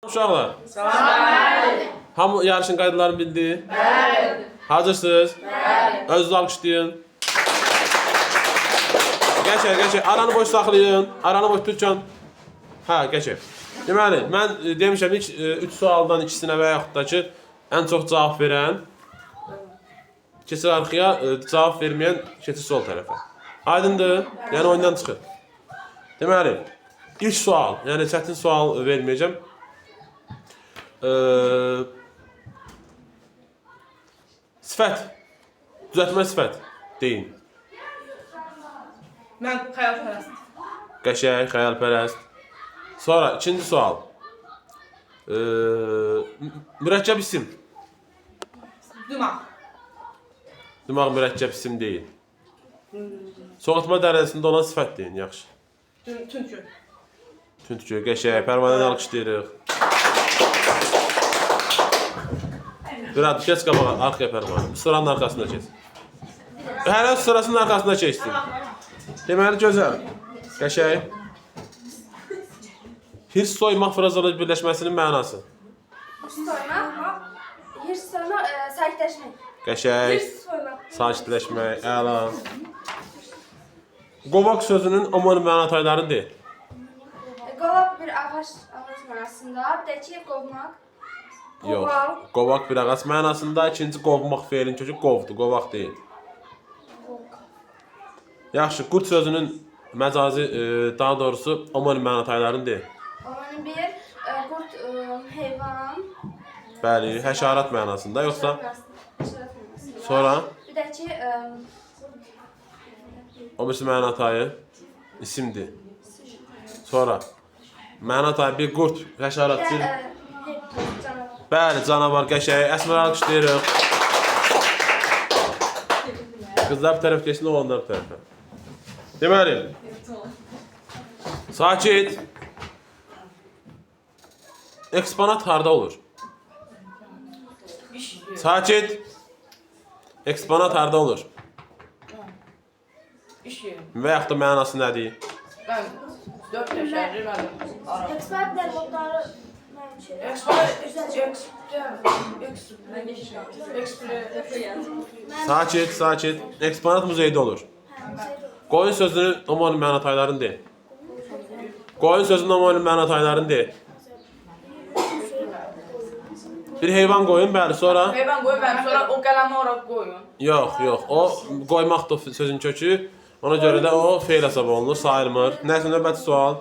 Uşaqlar, Bəli. hamı yarışın qaydalarını bildi? Bəli. Hazırsınız? Bəli. Özünüzü alqışlayın. Geçək. Aranı boş saxlayın. Aranı boş tutun. Hə, geçək. Deməli, mən demişəm ilk 3 sualdan ikisinə və yaxud da ki, ən çox cavab verən keçir arxaya, cavab verməyən keçir sol tərəfə. Aydındır? Yəni oyundan çıxır. Deməli, ilk sual, yəni çətin sual verməyəcəm. Sifət. Düzəltmə sifət. Deyin. Mən xəyalpərəst. Qəşəng, xəyalpərəst. Sonra ikinci sual. Mürəkkəb isim. Dumaq. Dumaq mürəkkəb isim deyil. Soğutma dərəcəsində olan sifət deyin, yaxşı. Tünkü. Tüntükü, qəşəng, pərvanəni alqışlayırıq. Biraz geç qabağa, arxaya pərvanı. Sıranın arxasında keç. Hər sırasının arxasında keçsin. Deməli, gözəl. Qəşəng. Hirs soymaq frazalı birləşməsinin mənası. Hirs soymaq, sakitləşmək. Qəşəng, soymaq. sakitləşmək, əla. Qovaq sözünün omonim məna tayları deyil. Qovaq bir ağac mənasında, bir də ki, qovmaq. Yox, qovaq bir ağac mənasında, ikinci qovmaq feilin kökü qovdur, qovaq deyil. Yaxşı, qurd sözünün məcazi, daha doğrusu omonim məna taylarını deyil. Onun bir qurd heyvan. Bəli, həşarat mənasında, yoxsa Həşərat mənasında. sonra Bir də ki, o birisi məna tayı isimdir. Sonra məna tayı bir qurd, həşarat bir. canavar. Bəli, canavar, qəşəng, əsmər alqışlayırıq. Qızlar bir tərəf keçsin, oğlanlar bir tərəfə. Deməli, sakit. Eksponat harda olur? Sakit. Eksponat harda olur? İş yeri. Və yaxud da mənası nədir? Mən 4 yaşarlı mənim. Ekspert dərvotları Sakit. Eksponat muzeydə olur. Qoyun sözünün omonim məna taylarını deyil. Qoyun sözünün omonim məna taylarını deyil. Bir heyvan qoyun, bəli, sonra? Heyvan qoyun, mən sonra o qələmi oraya qoyun. Yox, o qoymaqdır sözün kökü. Ona görə də o feil hesab olunur, sayılmır. Nəysə, növbəti sual.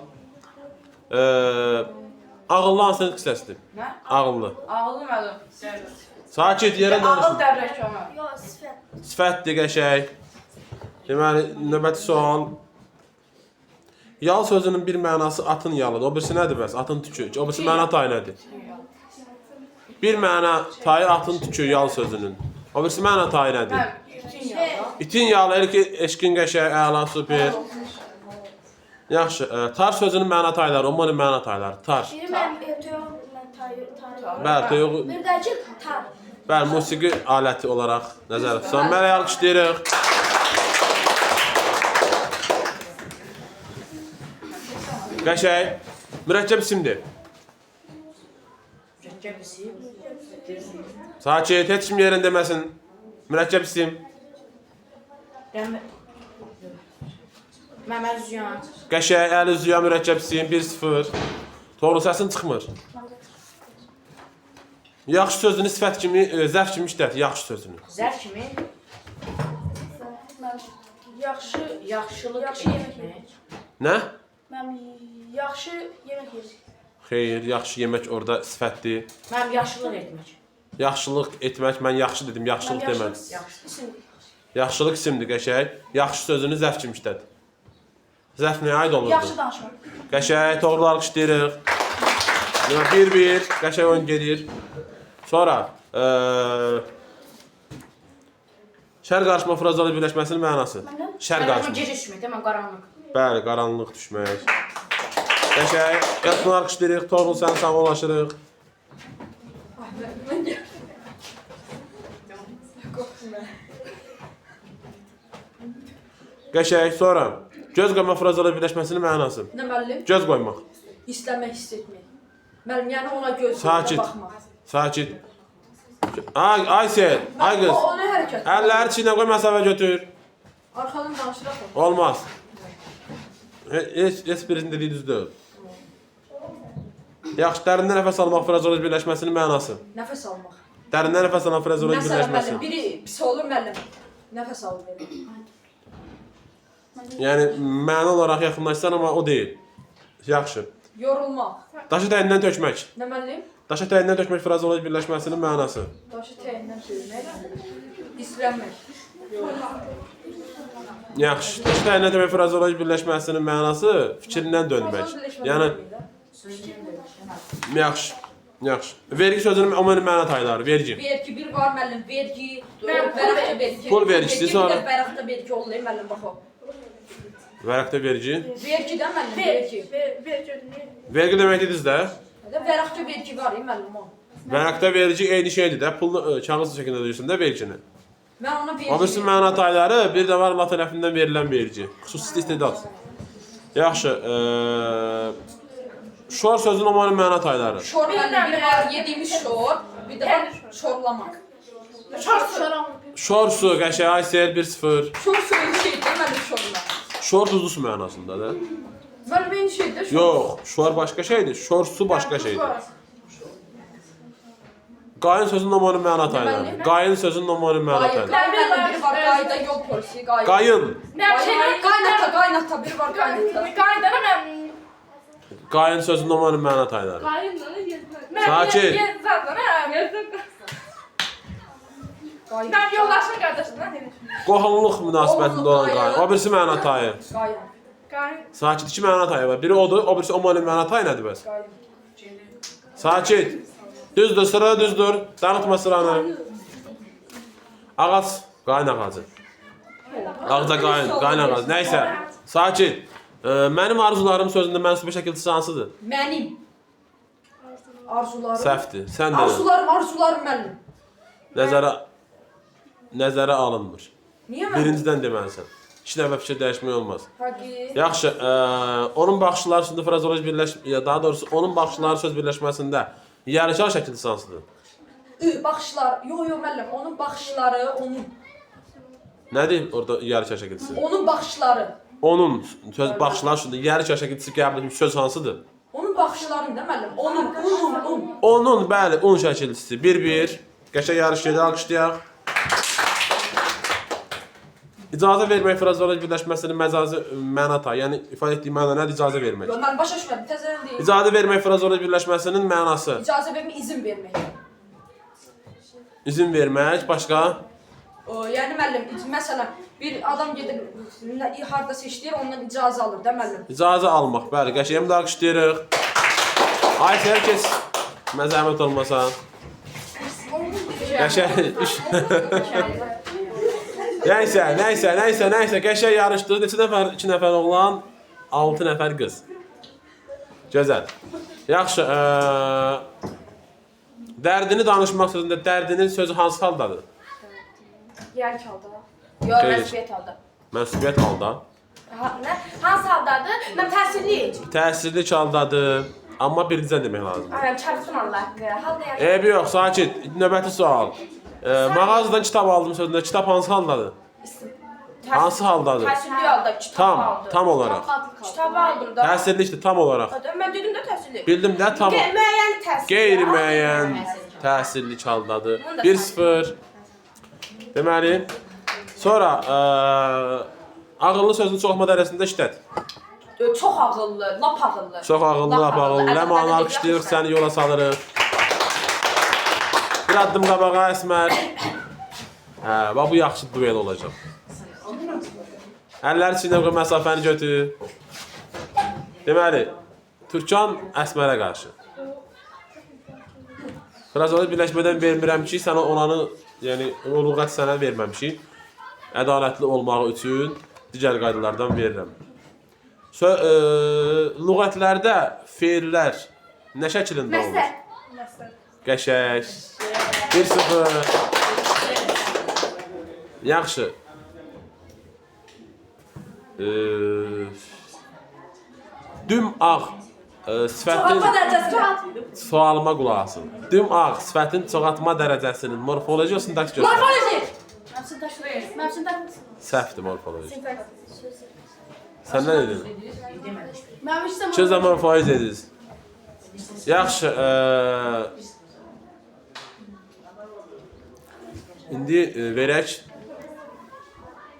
Ağıllı hansının hissəsidir? Nə? Ağıllı. Ağıllı mənim. Sakit, yerə Ağıl danışın. dəbrəkanı. Yox, sifət. Sifətdir, qəşəng. Deməli, növbəti sual. Yal sözünün bir mənası atın yalıdır. O birisi nədir bəs? Atın tükü. O birisi məna tayı nədir? Bir məna tayı atın tükü yal sözünün. O birisi məna tayı nədir? Mən bütün yalan. İtin yalı, elə ki, eşqin qəşəng, əla, super. Yaxşı, tar sözünün məna tayları, omonim məna tayları. Tar. Biri mən toyuq, mən tayır. Bəli, toyuq. Bir də ki, tar. Bəli, musiqi aləti olaraq nəzərdə tutulan. Mələk alqışlayırıq. Qəşəng. Mürəkkəb isimdir. Mürəkkəb isim. Sakit, heç kim yerin deməsin. Mürəkkəb isim. Məməd Ziyan. Qəşəng, əli üzüyə mürəkkəb isim. 1-0. Doğru səsin çıxmır. Yaxşı sözünü sifət kimi, zərf kimi işlət. Yaxşı sözünü. Zər kimi. Yaxşılıq etmək. Nə? Mən yaxşı yemək yeyirəm. Xeyr, yaxşı yemək orada sifətdir. Mənim yaxşılıq etmək. Yaxşılıq etmək, mən yaxşı dedim, yaxşılıq demədim. Yaxşı. Yaxşılıq isimdir, qəşəng. Yaxşı sözünü zərf kimi işlət. Zərf nəyə aid olurdu? Yaxşı danışmaq. Qəşəng, doğru alqışlayırıq. 1-1, qəşəng oyun gedir. Sonra, şər qarışma frazalı birləşməsinin mənası. Şər qarışma. Gecə düşmək, mən qaranlıq. Bəli, qaranlıq düşmək. Qəşəng, yatını alqışlayırıq, Torğun səni sağollaşırıq. Qəşəng, sonra göz qoyma frazalı birləşməsinin mənası. Nə müəllim? Göz qoymaq. İstəmək, hiss etmək. Müəllim, yəni ona göz Sakit. baxma. Sakit. Aysel, ay qız. O nə hərəkət? Əlləri çiynə qoy, məsafə götür. Arxadan danışıraq. Olmaz. Heç birisinin dediyi düz deyil. Yaxşı, dərindən nəfəs almaq frazeoloji birləşməsinin mənası. Nəfəs almaq. Dərindən nəfəs alan frazeoloji Məsələn, birləşməsi. müəllim, biri pis olur müəllim. Nəfəs alır belə. Yəni məna olaraq yaxınlaşsan, amma o deyil. Yaxşı. Yorulmaq. Daşı təynindən tökmək. Nə müəllim? Daşı təynindən tökmək frazeoloji birləşməsinin mənası. Daşı təyindən söyləmək. İslənmək. Yaxşı. Daşı təynindən tökmək frazeoloji birləşməsinin mənası fikrindən dönmək. Yəni yaxşı. Yaxşı. Vergi sözünün ümumi məna tayları, vergi. Vergi bir var müəllim, vergi, vərəqdə vergi. Pul vergisi sonra. Vərəqdə vergi olur müəllim bax o. Vərəqdə vergi. Vergidən müəllim, vergi. Vergi deməkdir də. Vərəqdə vergi var müəllim o. Vərəqdə vergi eyni şeydir də. Pulunu kağız şəklində ödəyirsən də vergini. Mən ona vergi. O birisi məna tayları, bir də var Allah tərəfindən verilən vergi. Xüsusi istedad. Yaxşı. Şor sözünün ümumi məna tayları. Şor müəllim, bir var yediyimiz şor, bir də var şorlamaq. Şor su, qəşəng, Aysel 1-0. Şor suyu şeydir müəllim şorla. Şor duzlu su mənasında da. Müəllim eyni şeydir. Yox, şor başqa şeydir, şor su başqa şeydir. Qayın sözünün ümumi məna tayları. Qayın sözünün ümumi məna tayları. Müəllim, bir var qayda yol polisi, qayda. Qayın. Qaynata, bir var qaynata. Qayın sözünün ümumi məna tayları. Sakit. Ben yoldaşım kardeşim. Qohumluq münasibətində olan qayın. O birisi məna tayı. Qayın. Sakit, iki məna tayı var. Biri odur, o birisi ümumi məna tayı nədir bəs? Sakit. Düzdür, sıra düzdür. Dağıtma sıranı. Ağac, qayın ağacı. Ağaca qayın, qayın ağacı. Nəysə, sakit. Mənim arzularım sözündə mənsub şəkilçisi hansıdır? Mənim. Arzularım. Səhvdir. Sən də Arzularım müəllim. nəzərə alınmır. Niyə müəllim? Birincidən deməlisən. İki dəfə fikir dəyişmək olmaz. Həqiqi. Yaxşı, onun baxışları sözündə frazeoloji birləşmə, daha doğrusu onun baxışları söz birləşməsində yarıçal şəkilçisi hansıdır? Baxışlar. Yox, müəllim, onun baxışları, onun. Nədir orada yarıçal şəkilçisi? Onun baxışları. Onun söz baxışları sözündə yarıçal şəkilçisi qəbul etmiş söz hansıdır? Onun baxışlarında müəllim. Onun. Onun, bəli, un şəkilçisi. 1-1. Qəşəng yarış gedir, alqışlayaq. İcazə vermək frazeoloji birləşməsinin məcazi məna tayı, yəni ifadə etdiyi məna nədir? İcazə vermək. Yox, mən başa düşmədim. Təzədən deyim. İcazə vermək frazeoloji birləşməsinin mənası. İcazə vermək, izin vermək. İzin vermək, başqa? Yəni müəllim, məsələn, bir adam gedir hardasa işləyir, ondan icazə alır da müəllim. İcazə almaq, bəli, qəşəng də alqışlayırıq. Aysel kes. Məzəmmət olmasa. Qəşəng. Nəysə, qəşəng yarışdı. Neçə nəfər? 2 nəfər oğlan, 6 nəfər qız. Gözəl. Yaxşı, dərdini danışmaq sözündə dərdinin sözü hansı haldadır? Yer çaldı. Yok, Xeyr. məsuliyyət halda. Mənsubiyyət halda. Hansı haldadır? Mən təhsilliyik. Təsirli haldadır. Amma birinciden demək lazım. Aynen, çarpsın Allah haqqı. Halda yaşayın. Eybi yox, sakit. Növbəti sual. Mağazadan kitab aldım sözündə. Kitab hansı haldadır? Hansı haldadır? Təhsilli halda kitab aldım. Tam olaraq. Kitabı aldım da. Təsirli işte tam olaraq. Mən dedim də təhsilli. Bildim də tam. Müəyyən təhsil. Qeyri-müəyyən təsirli haldadır. 1-0. Deməli, sonra ağıllı sözünü çoxma dərəsində işlət. Çox ağıllı, lap ağıllı. Çox ağıllı, lap ağıllı. Ləmanı alqışlayırıq, səni yola salırıq. Bir addım qabağa Əsmər. Bax bu yaxşı duel olacaq. Əlləri çiynə qoy, məsafəni götür. Deməli, Türkan Əsmərə qarşı. Frazeoloji birləşmədən vermirəm ki, sənə olanı, yəni o lüğət sənə verməmişik. Ədalətli olmağı üçün digər qaydalardan verirəm. Lüğətlərdə feillər nə şəklində olur? Qəşəng. 1-0. Yaxşı. Düm ağ sifətin Çoxaltma dərəcəsi. sualıma qulaq asın. Düm ağ sifətin çoxaltma dərəcəsinin morfologiyasındakı göstərir. Morfoloji. Səhvdir morfoloji. Sən nə dedin? Mənim işim İki zaman faiz dediniz. Yaxşı, indi verək.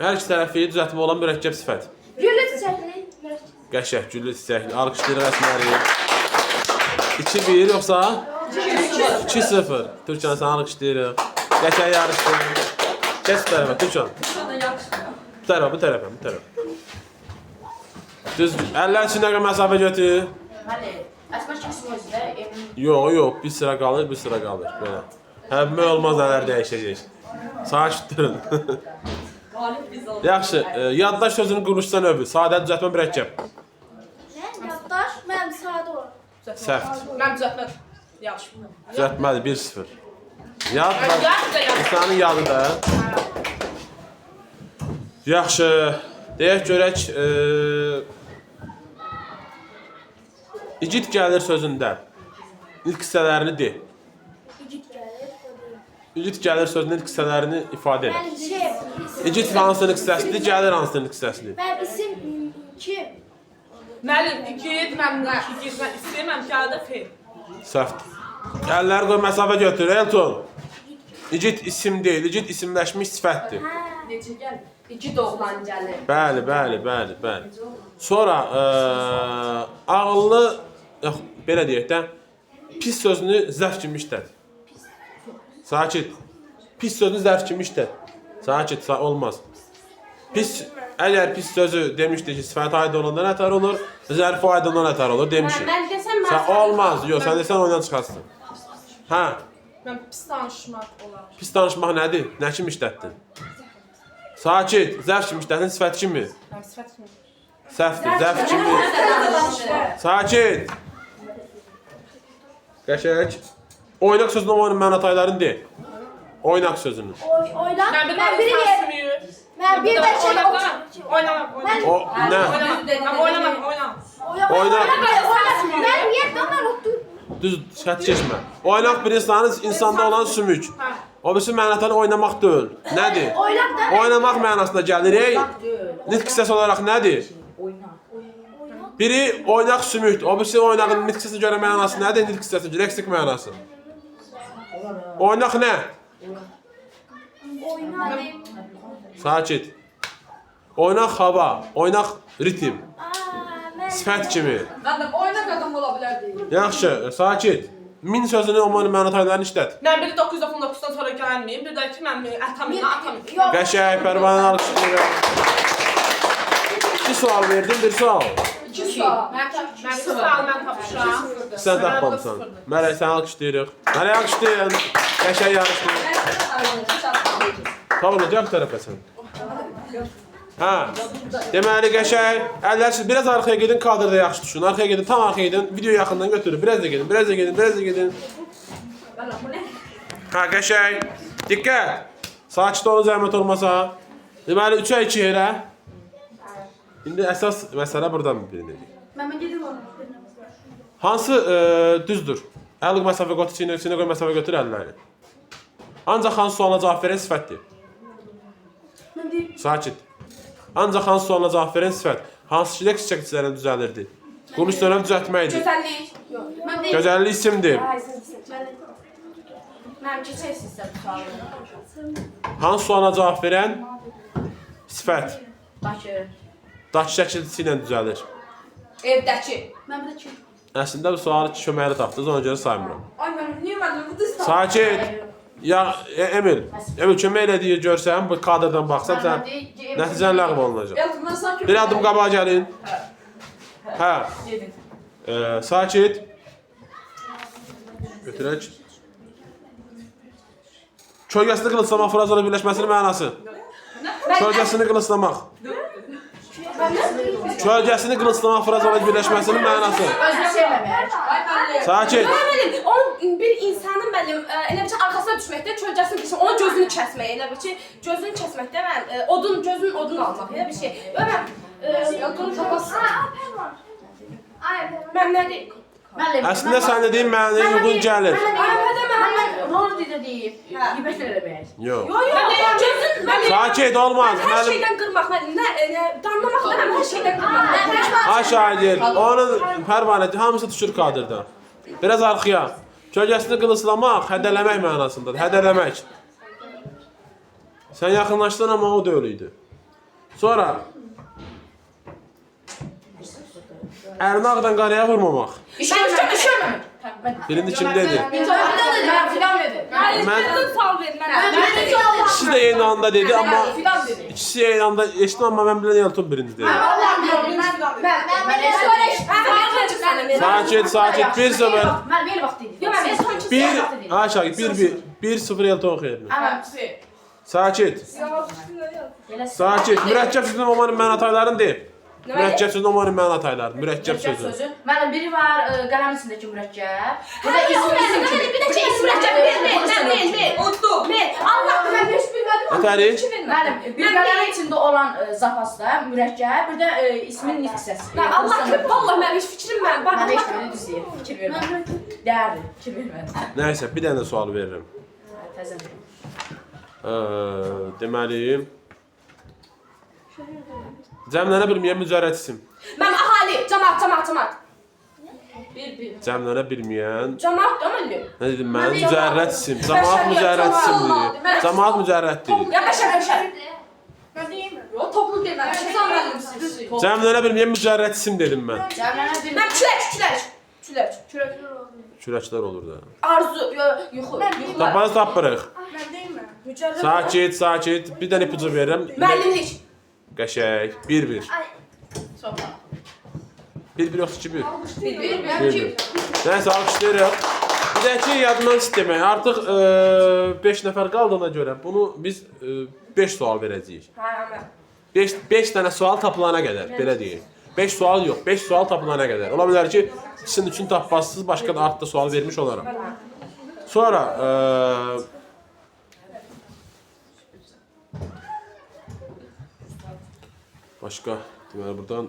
Hər iki tərəfi düzəltmə olan mürəkkəb sifət. Güllə çiçəkli. Qəşəng, güllü çiçəkli. Alqışlayırıq əsməri. 2-1 yoxsa? 2-0. Türkan sən alqışlayırıq. Qəşəng yarışdır. Geç bu tərəfə, Türkan. Bu tərəfə, bu tərəfə, bu tərəfə. Düz, əllər içində məsafə götür. Yox, bir sıra qalır, bir sıra qalır. Belə. Həmmə olmaz, nələr dəyişəcək. Sakit durun. Yaxşı, yaddaş sözünün quruluşdan öbür. Sadə düzəltmə mürəkkəb. Nə? Yaddaş? Mənim sadə ol. Səhvdir. Mən düzəltmədim. Yaxşı. Düzəltmədi 1-0. Yad Yad da yad. sənin yadı da. Yaxşı, deyək görək. İgid gəlir sözündə ilk hissələrini de. İgid gəlir. İgid gəlir sözünün ilk hissələrini ifadə et. Mən İgid hansının hissəsidir, gəlir hansının hissəsidir. Mən isim kim? Müəllim, ikiyid mən istəyirəm kağıda fel. Səhvdir. Əlləri qoy, məsafə götür, Elton. İgid isim deyil, igid isimləşmiş sifətdir. Necə gəl? İki doğulan gəlir. Bəli. Sonra ağıllı, yox, belə deyək də, pis sözünü zərf kimi işlət. Sakit. Pis sözünü zərf kimi işlət. Sakit, olmaz. Əgər pis sözü demişdik ki, sifət aid olanda nətər olur, zərfi aid olanda nətər olur demişik. Mən desəm Sən olmaz, yox, sən desən oyundan çıxarsın. Hə, Mən pis danışmaq olar. pis danışmaq nədir? Nə kimi işlətdin? Sakit, zərf kimi işlətdin, sifət kimi. Mən sifət kimi. Səhvdir, zərf kimi. Sakit. Qəşəng. Oynaq sözünün oyunun mənataylarını de. Oynaq sözünün. Oyna. Mən bir Mən biri yer. Mən bir də şey Oynamam. O, nə? Oynamam. Oyna. Mən yerdə mən otur. Düz, şərt keçmə. Oynaq bir insanda olan sümük. O birisi mənatayla oynamaq deyil. Nədir? Oynaq da. Oynamaq mənasına gəlir. Nitq hissəsi olaraq nədir? Biri oynaq sümükdür. O birisi oynağın nitq hissəsinə görə mənası nədir? Nitq hissəsinə, leksik mənası. Oynaq nə? Oyna. Sakit. Oynaq hava, oynaq ritim, sifət kimi. Adam oyna qadam ola bilər deyir. Yaxşı, sakit. Min sözünü onun mənataylarını işlət. Mən biri 999-dan sonra gəlməyim, bir də ki mən atamina. Qəşəng, Pərvanə alqışlayıram. 2 sual verdim, bir sual. 2 sual. Mən sual mən tapışıram. Sən tapmamısan. Mələk, sən alqışlayırıq. Mələk alqışlayın. Qəşəng yarışlayın. Tamam, cavab tərəfəsən. Hə, deməli qəşəng. Əllər siz biraz arxaya gedin, kadrda yaxşı düşün. Arxaya gedin, tam arxaya gedin. Video yaxından götürün. Biraz da gedin, biraz da gedin, biraz da gedin. Hə, qəşəng. Diqqət. Sakit olun, zəhmət olmasa. Deməli 3-ə 2 yerə. İndi əsas məsələ buradan bilinəcək. Mən gedim onu. Hansı düzdür? Əl məsafə qotu içinə qoy, məsafə götür əlləri. Ancaq hansı sualına cavab verən sifətdir? Sakit. Ancaq hansı sualına cavab verən sifət? Hansı ki, leks çəkicilərlə düzəlirdi? Quluş dönəm düzəltməkdir. Gözəllik. Mən deyim. Gözəllik isimdir. Mən keçək sizə bu sualı. Hansı sualına cavab verən sifət? Bakı. Daşı şəkilçisi ilə düzəlir. Evdəki. Mən bir də kim? Əslində bu sualı köməkli tapdınız, ona görə saymıram. Ay mən niyə mən bu düz Sakit. Ya Emil kömək elədiyi görsən, bu kadrdan baxsan sən nəticən ləğv olunacaq. Elton sanki Bir adım qabağa gəlin. Hə. Sakit. Götürək. Kölgəsini qılıclamaq frazalarla birləşməsinin mənası. Kölgəsini qılıclamaq. Kölgəsini qılıclamaq frazalarla birləşməsinin mənası. Özünü sevməmək. Sakit. Müəllim, onun bir insanın müəllim elə bir şey arxasına düşməkdə kölgəsini keçmək, onun gözünü kəsmək, elə bir şey gözünü kəsməkdə mən gözünün odunu almaq, elə bir şey. Və mən Elton tapasın. Mən nə deyim? Müəllim. Əslində sən dediyin mənə uyğun gəlir. Rol dedi deyib. Qibət eləmək. Yox. Gözün Sakit olmaz. Hər Müəllim şeydən qırmaq, danlamaq da hər şeydən qırmaq. ha şair. Onun pərvanəti hamısı düşür kadrda. Biraz arxaya. Kölgəsini qılıslamaq, hədələmək mənasındadır. Hədələmək. Sən yaxınlaşdın amma o deyil idi. Sonra ərini ağdan qaraya vurmamaq. İşləmə. Birinci kim dedi? Fidan dedi. Mən Sal ver mənə. ikisi də eyni anda dedi amma Fidan dedi. ikisi eyni anda eşitdim amma mən bilən Elton birinci dedi. Sakit, sakit. 1-0. Mən bir vaxt dedim. Yox, mən son iki 1 ha şagird 1-0 Elton xeyrinə. Sakit. Sakit. Mürəkkəb sözün olmanın mən hataylarını deyib. Mürəkkəb sözün olmanın mən hataylarını. Mürəkkəb sözü. Mənim biri var qələmin üstündəki mürəkkəb. Bir də isim kimi. Bir də çək mürəkkəb ver. Unutdum. Allah mən heç bilmədim. Ötəri. Mənim bir qələmin içində olan zapasda mürəkkəb, bir də ismin nitq səsi. Allah kimi vallahi mən heç fikrim mən. Mən heç belə düz deyir. Fikir vermə. Dəyərli. Fikir vermə. Nəysə, bir dənə sual verirəm. Təzə. Deməli cəmlənə bilməyən mücərrəd isim. Mən əhali, cəmaət. Cəmlənə bilməyən Cəmaət da müəllim. nə dedim mən? Mücərrəd isim. Cəmaət mücərrəd isimdir. Cəmaət mücərrəddir. Ya bəşər. Mən deyim mi? Yox, toplu deməli. Sən müəllimsiz. Cəmlənə bilməyən mücərrəd isim dedim mən. Cəmlənə bir. Mən külək. Kürəklər olur da. Arzu, yuxu. Tapanız tapırıq. Mən deyim mi? Sakit, sakit. Bir dənə ipucu verirəm. Müəllimlik. Qəşəng. 1-1. 1-1 yoxsa 2-1? 1-1. Nəysə, alqışlayırıq. Bir də ki, yadından istəmək. Artıq 5 nəfər qaldığına görə bunu biz 5 sual verəcəyik. 5 dənə sual tapılana qədər, belə deyək. 5 sual yox, 5 sual tapılana qədər. Ola bilər ki, sizin üçün tapmazsınız, başqa da artda sual vermiş olaram. Sonra başqa deməli buradan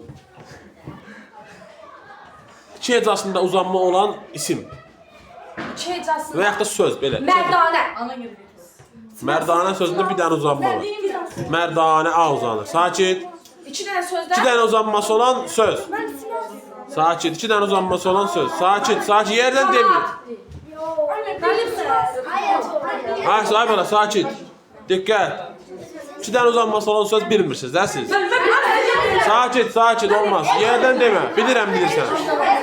2 hecasında uzanma olan isim İki hecasında. və yaxud da söz belə. Mərdanə. Ana gibi. Mərdanə sözündə bir dənə uzanma var. Mərdanə A uzanır. Sakit. 2 dənə sözlər. 2 dənə uzanması olan söz. Sakit. 2 dənə uzanması olan söz. Sakit. Sakit. Yerdən demir. Hayır, sahib ola. Sakit. Diqqət. 2 dənə uzanması olan söz bilmirsiniz, də siz? Sakit, sakit olmaz. Yerdən demə. Bilirəm, bilirsən.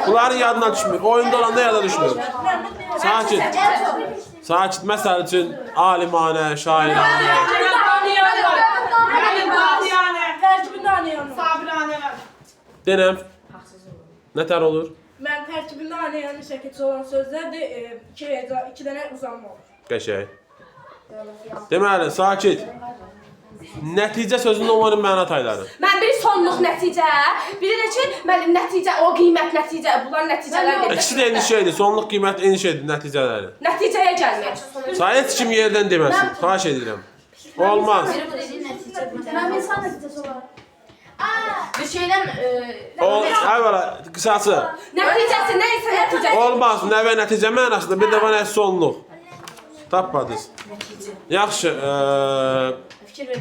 Bunların yadına düşmür. Oyunda olanda yada düşmür. Sakit. Sakit. Məsəl üçün alimanə, şairanə. Tərkibində anlayanım. Denəm. Nətər olur? Mən tərkibində anlayanı şəkilçi olan sözlərdir. 2 dənə uzanma olur. Qəşəng. Deməli, sakit. Nəticə sözünün onların məna tayları. Mən biri sonluq nəticə, biri də ki, müəllim nəticə, o qiymət nəticə, bunlar nəticələr İkisi də eyni şeydir. Sonluq qiymət eyni şeydir nəticələri. Nəticəyə gəlmək. Sayət kim yerdən deməsin. Xahiş edirəm. Olmaz. Mən insan nəticəsi olaraq. Bir şeydən Əvvəla qısası. Nəticəsi, nə isə nəticə. Olmaz. Nəvə nəticə mənasında bir də var sonluq. Tapmadınız. Yaxşı.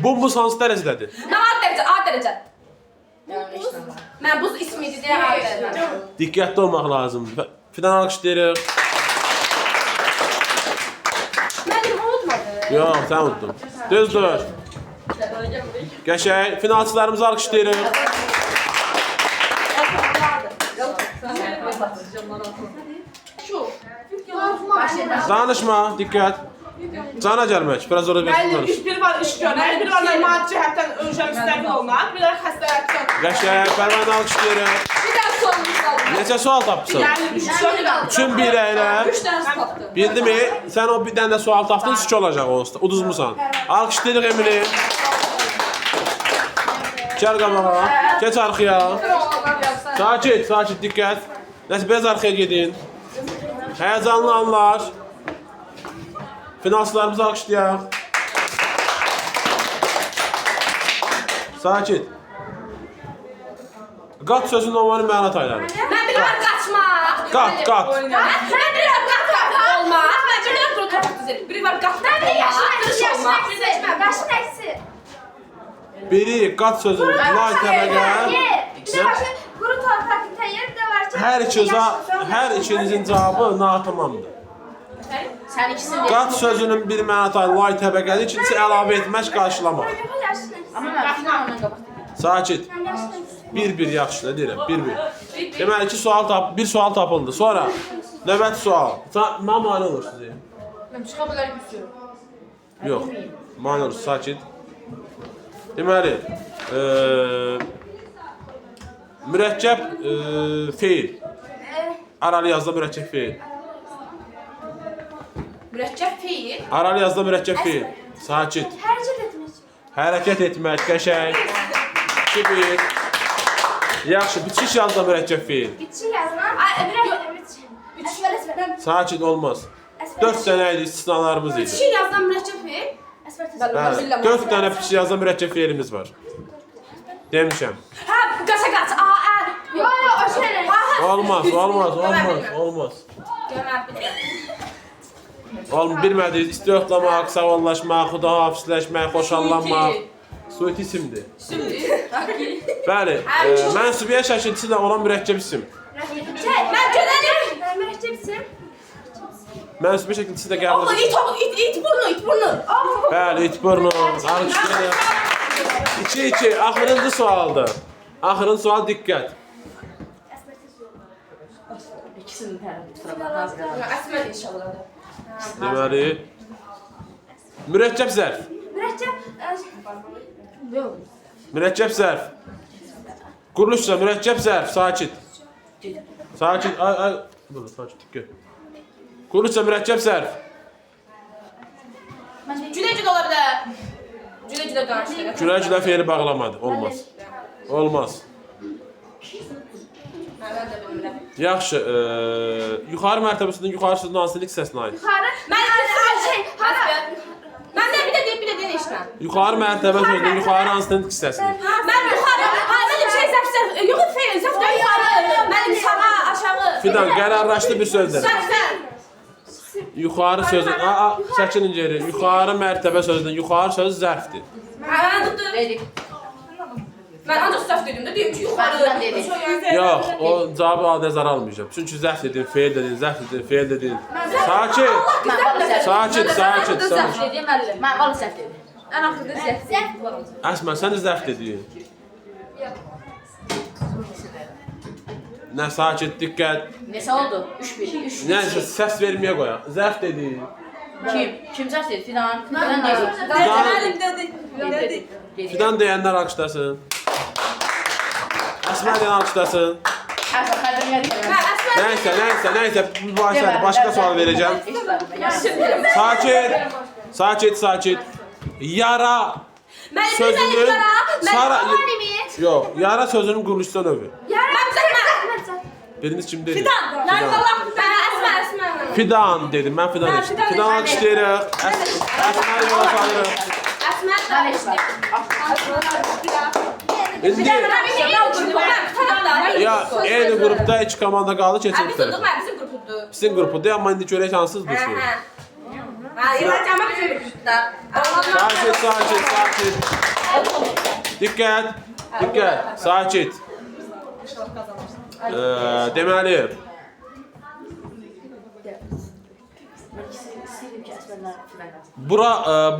Bu hansı dərəcədədir? Mən A dərəcə, A dərəcə. yəni işlə var. Mən buz ismidir deyə A dərəcə. Diqqətli olmaq lazımdır. Fidan alqışlayırıq. Müəllim unutmadı. Yox, sən unutdun. Düzdür. Qəşəng. Finalçılarımızı alqışlayırıq. Danışma, diqqət. Cana gəlmək, biraz orada versin danış. Bir var iş görmək, bir var maddi cəhətdən öncə müstəqil olmaq, bir var xəstəlikdən. Qəşəng, Pərvanə alqışlayırıq. Bir dənə sonluq qaldı. Neçə sual tapmışsan? Yəni Üçün bir əylə. 3 dənə tapdım. Bildi mi? Sən o bir dənə də sual tapdın, 3 olacaq o usta. Uduzmusan. Alqışlayırıq Emili. Gəl qabağa. Geç arxaya. Sakit, sakit, diqqət. Nəsə, biraz arxaya gedin. Həyəcanlı anlar. Finanslarımızı alqışlayaq. Sakit. Qat sözünün ümumi məna tayları. Mən bilirəm qaçmaq. Qat, qat. Mən bilirəm qat olmaq. Mən bilirəm quru torpaq düzəlir. Biri var qatdan da qış olmaq. Daşın əksi. Biri qat sözünün lay təbəqə. Bir də başka quru torpaq təyir də var ki. Hər ikinizin cavabı natamamdır. Sən ikisini Qat sözünün bir məna tayı lay təbəqədir, ikincisi əlavə etmək, qarşılamaq. Yaşın əksi. Amma mən ondan qabaq. Sakit. Yaşın əksi. 1-1 yaxşı da deyirəm, 1-1. Deməli ki, bir sual tapıldı. Sonra növbəti sual. Mən mane olur sizə. Mən çıxa bilərəm üstü. Yox, mane olur, sakit. Deməli, mürəkkəb feil. Aralı yazda mürəkkəb feil. Mürəkkəb feil. Aralı yazda mürəkkəb feil. Sakit. Hərəkət etmək. Hərəkət etmək, qəşəng. 2-1. Yaxşı, bitişik yazda mürəkkəb feil. Bitçi yazma. Ay, Əsbər, Əsbər. Sakit olmaz. 4 dənə idi, istisnalarımız idi. Bitişik yazdan mürəkkəb feil. Əsbər. Bəli, 4 dənə bitişik yazda mürəkkəb feilimiz var. Demişəm. Hə, qaça qaç. A, ə. Yo, yo, o şeyler. Olmaz. Görməm bilirəm. Bilmədik, istiyoxlamaq, sağollaşmaq, xudahafizləşmək, xoşallanmaq. Suit isimdir. Bəli, mənsubiyyət şəkilçisi ilə olan mürəkkəb isim. Mən görərəm. Mürəkkəbsin. Mənsubiyyət şəkilçisi də qəbul Allah, edir. it burnu. Bəli, it burnu. Alışdırıq. 2-2, axırıncı sualdır. Axırıncı sual, diqqət. İkisinin tərəfi. Əsmər inşallah. Deməli, mürəkkəb zərf. Mürəkkəb. Mürəkkəb zərf. Quruluşsa mürəkkəb zərf, sakit. Sakit, ay. Burada, sakit, diqqət. Quruluşsa mürəkkəb zərf. Gülə-gülə ola bilər. Gülə-gülə danışdıq. Gülə-gülə feili bağlamadı, olmaz. Olmaz. Mən də bilmirəm. Yaxşı, yuxarı mərtəbəsində yuxarı sözün hansının hissəsinə aid? Yuxarı. Mən şey, hara? Mən də bir də deyib eşitməm. Yuxarı mərtəbə sözünün yuxarı hansının hissəsini? Mən yuxarı, mən bir şey zəf, yox feil, zəf də yuxarı. Mən sağa, aşağı. Fidan, qərarlaşdı bir söz də. Zəf. Yuxarı sözün, çəkinin geri. Yuxarı mərtəbə sözünün yuxarı söz zərfdir. Mən tutdum. Dedik. Mən ancaq zəf dedim də, deyim ki, yuxarı. Ben dedim. Yox, o cavabı nəzərə almayacağam. Çünki zərf dedin, feil dedin, zərf dedin, feil dedin. Sakit. Mən balı səhv. Sakit. Dedim əllə. Mən balı səhv dedim. Ən axırda səhv. Əsmər, sən də zərf dedin. Nə sakit, diqqət. Nesə oldu? 3-1. Nə səs verməyə qoyaq. Zərf dedin. Kim səhv dedi? Fidan. Fidan dedi. Fidan deyənlər alqışlasın. Əsmər deyən alqışlasın. Nəysə, bu başladı. Başqa sual verəcəm. Sakit. Yara sözünün... Yox, yara sözünün quruluşdan növü. Biriniz kim dedi? Əsmər. Fidan dedim, mən Fidan eşitdim. Fidan alqışlayırıq. Əsmər yola salırıq. Mən eşitdim. İndi ya eyni qrupda 2 komanda qaldı, Biz keçirik tutduq, tərəfə. mən bizim qrupudur. Sizin qrupudur, amma indi görək hansınız bu suyu. Yılacama bizim qrupda. Sakit. Diqqət, sakit. Deməli,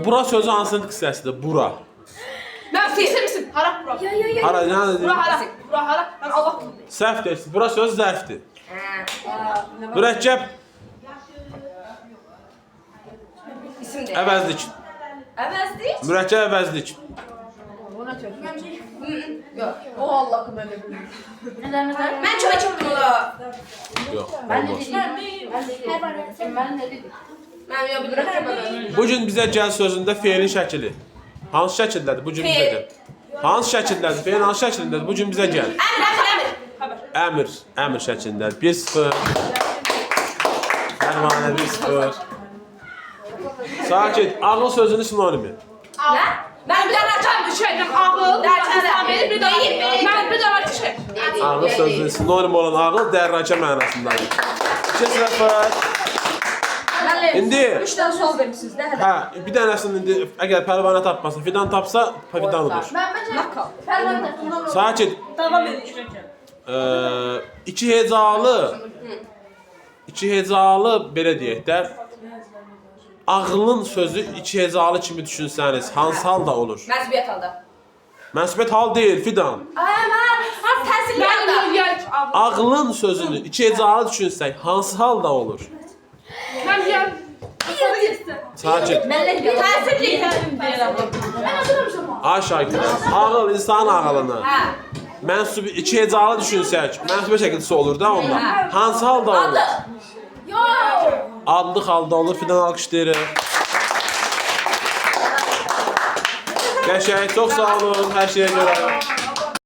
bura sözü hansının hissəsidir? Bura. Mən misin? Hara? Hara, nə dedin? Bura hara? Mən Allah quluyum. Səhv deyirsin. Bura söz zərfdir. Mürəkkəb İsimdir. əvəzlik. Əvəzlik? Mürəkkəb əvəzlik. O Allah'ım öyle bilmiyorum. Neden? Mən kömək etdim ona. Yox, Ben ne olmaz. dedim? Ben ne dedim? Mən yox bilirəm. Bu gün bizə gəl sözündə feilin şəkili. Hansı şəkildədir bu gün bizə gəl? Hansı şəkildədir? Feil hansı şəkilindədir? Bu gün bizə gəl. Əmr şəklindədir. 1-0. Pərvanə 1-0. Sakit. Ağıl sözünün sinonimi. Nə? Mən bir dənə Bir şeydən ağıl, İslamiyeli bir də mən bir də var ki. Ağıl sözü sinonim olan ağıl dərrəcə mənasındadır. 2-0. Müəllim, İndi 3 dənə sual vermisiniz də hələ. hə, bir dənəsini indi əgər Pərvanə tapmasa, Fidan tapsa, Fidan udur. Məncə Fərman Sakit. Davam edin. İki hecalı belə deyək də, ağılın sözü iki hecalı kimi düşünsəniz, hansı halda olur? Məsuliyyət halda. Mənsubət hal deyil, Fidan. Mən təhsilli halda. Mən yel Ağılın sözünü iki hecalı düşünsək, hansı halda olur? mən yel. Sakit. Təhsilli. Ay Şakir, ağıl insan ağılını. Hə. Mənsubi iki hecalı düşünsək, mənsubə şəkilçisi olur da onda. Hansı halda olur? Adı. Yox. Adlıq halda olur, Fidan alqışlayırıq. Qəşəng, çox sağ olun hər şeyə görə.